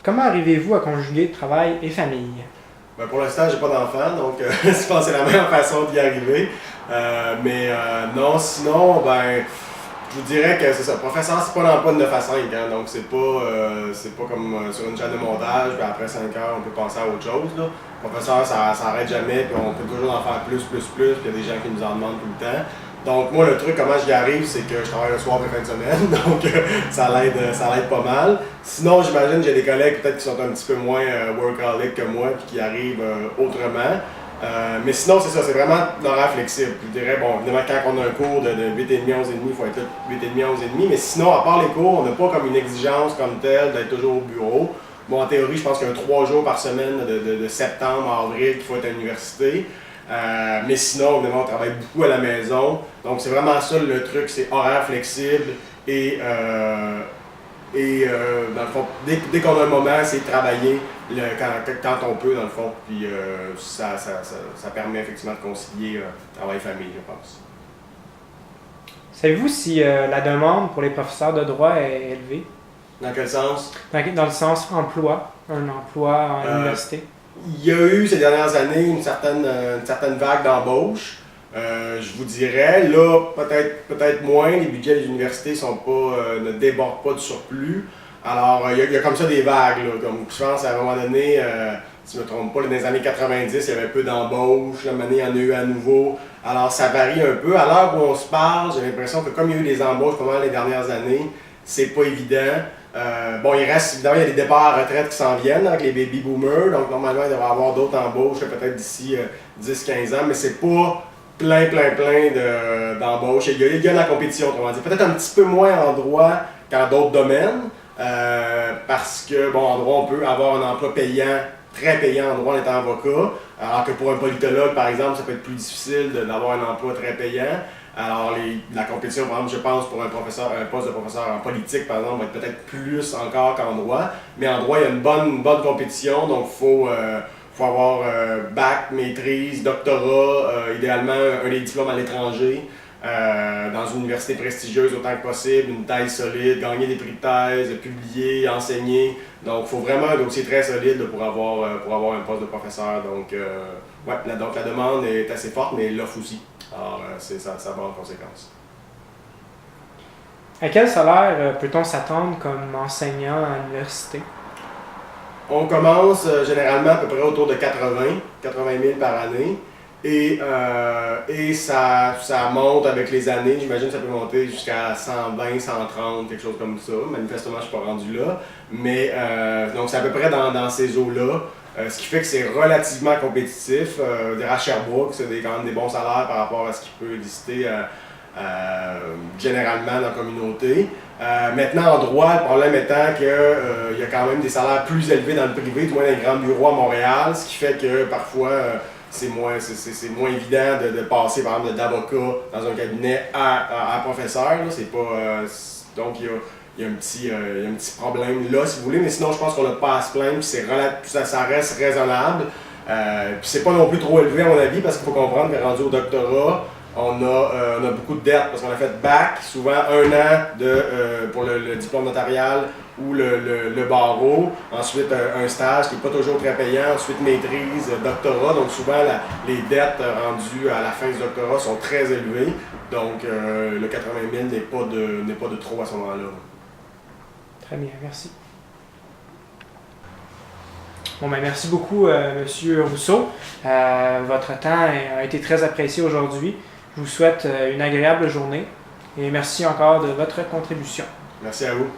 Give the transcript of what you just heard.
comment arrivez-vous à conjuguer travail et famille? Ben pour l'instant, j'ai pas d'enfant, donc je pense que c'est la meilleure façon d'y arriver. Non, sinon, ben, je vous dirais que c'est ça. Professeur, c'est pas un emploi de 9 à 5, hein, donc c'est pas comme sur une chaîne de montage, puis après 5 heures, on peut passer à autre chose. Là. Professeur, ça s'arrête jamais, puis on peut toujours en faire plus, puis il y a des gens qui nous en demandent tout le temps. Donc moi, le truc, comment j'y arrive, c'est que je travaille le soir et fin de semaine, donc ça l'aide pas mal. Sinon, j'imagine que j'ai des collègues peut-être qui sont un petit peu moins workaholic que moi, puis qui arrivent autrement. Mais sinon, c'est ça, c'est vraiment l'horaire flexible. Je dirais, bon, évidemment, quand on a un cours de 8h30 à 11h30, il faut être là 8h30 à 11h30. Mais sinon, à part les cours, on n'a pas comme une exigence comme telle d'être toujours au bureau. Bon, en théorie, je pense qu'il y a 3 jours par semaine de septembre à avril qu'il faut être à l'université. Mais sinon, évidemment, on travaille beaucoup à la maison. Donc, c'est vraiment ça le truc, c'est horaire flexible et dans le fond, dès qu'on a un moment, c'est de travailler quand on peut, dans le fond. Puis ça permet effectivement de concilier travail-famille, je pense. Savez-vous si la demande pour les professeurs de droit est élevée? Dans quel sens? Dans le sens emploi, un emploi à l'université. Il y a eu ces dernières années une certaine vague d'embauche. Je vous dirais, là, peut-être moins, les budgets des universités ne débordent pas de surplus. Alors, il y a comme ça des vagues, là, comme je pense à un moment donné, si je ne me trompe pas, dans les années 90, il y avait un peu d'embauche, la année, il y en a eu à nouveau. Alors, ça varie un peu. À l'heure où on se parle, j'ai l'impression que comme il y a eu des embauches pendant les dernières années, c'est pas évident. Bon, évidemment, il y a des départs à retraite qui s'en viennent avec les baby boomers, donc normalement, il devrait y avoir d'autres embauches, peut-être d'ici 10-15 ans, mais c'est pas plein d'embauches. Il y a de la compétition, autrement dit. Peut-être un petit peu moins en droit qu'en d'autres domaines, parce que, bon, en droit, on peut avoir un emploi payant, très payant en droit en étant avocat, alors que pour un politologue, par exemple, ça peut être plus difficile d'avoir un emploi très payant. Alors, la compétition, par exemple, je pense, pour un poste de professeur en politique, par exemple, va être peut-être plus encore qu'en droit. Mais en droit, il y a une bonne compétition, donc il faut avoir bac, maîtrise, doctorat, idéalement des diplômes à l'étranger, dans une université prestigieuse autant que possible, une thèse solide, gagner des prix de thèse, publier, enseigner. Donc, il faut vraiment un dossier très solide pour avoir un poste de professeur. Donc, donc la demande est assez forte, mais l'offre aussi. Alors, ça va en conséquence. À quel salaire peut-on s'attendre comme enseignant à l'université? On commence généralement à peu près autour de 80 000 par année. Et ça monte avec les années. J'imagine que ça peut monter jusqu'à 120, 130, quelque chose comme ça. Manifestement, je ne suis pas rendu là. Mais donc, c'est à peu près dans ces eaux-là. Ce qui fait que c'est relativement compétitif. À Sherbrooke, c'est quand même des bons salaires par rapport à ce qui peut exister généralement dans la communauté. Maintenant, en droit, le problème étant qu'il y a quand même des salaires plus élevés dans le privé, du moins dans les grands bureaux à Montréal, ce qui fait que parfois c'est moins évident de passer par exemple d'avocat dans un cabinet à professeur. Là. C'est pas, donc il y a un petit problème là, si vous voulez, mais sinon je pense qu'on n'a pas à se plaindre, puis ça reste raisonnable. Puis c'est pas non plus trop élevé à mon avis, parce qu'il faut comprendre que rendu au doctorat, on a beaucoup de dettes, parce qu'on a fait bac, souvent 1 an pour le diplôme notarial ou le barreau, ensuite un stage qui n'est pas toujours très payant, ensuite maîtrise, doctorat, donc souvent les dettes rendues à la fin du doctorat sont très élevées, donc le 80 000 n'est pas de trop à ce moment-là. Très bien, merci. Bon, ben, merci beaucoup, M. Rousseau. Votre temps a été très apprécié aujourd'hui. Je vous souhaite une agréable journée et merci encore de votre contribution. Merci à vous.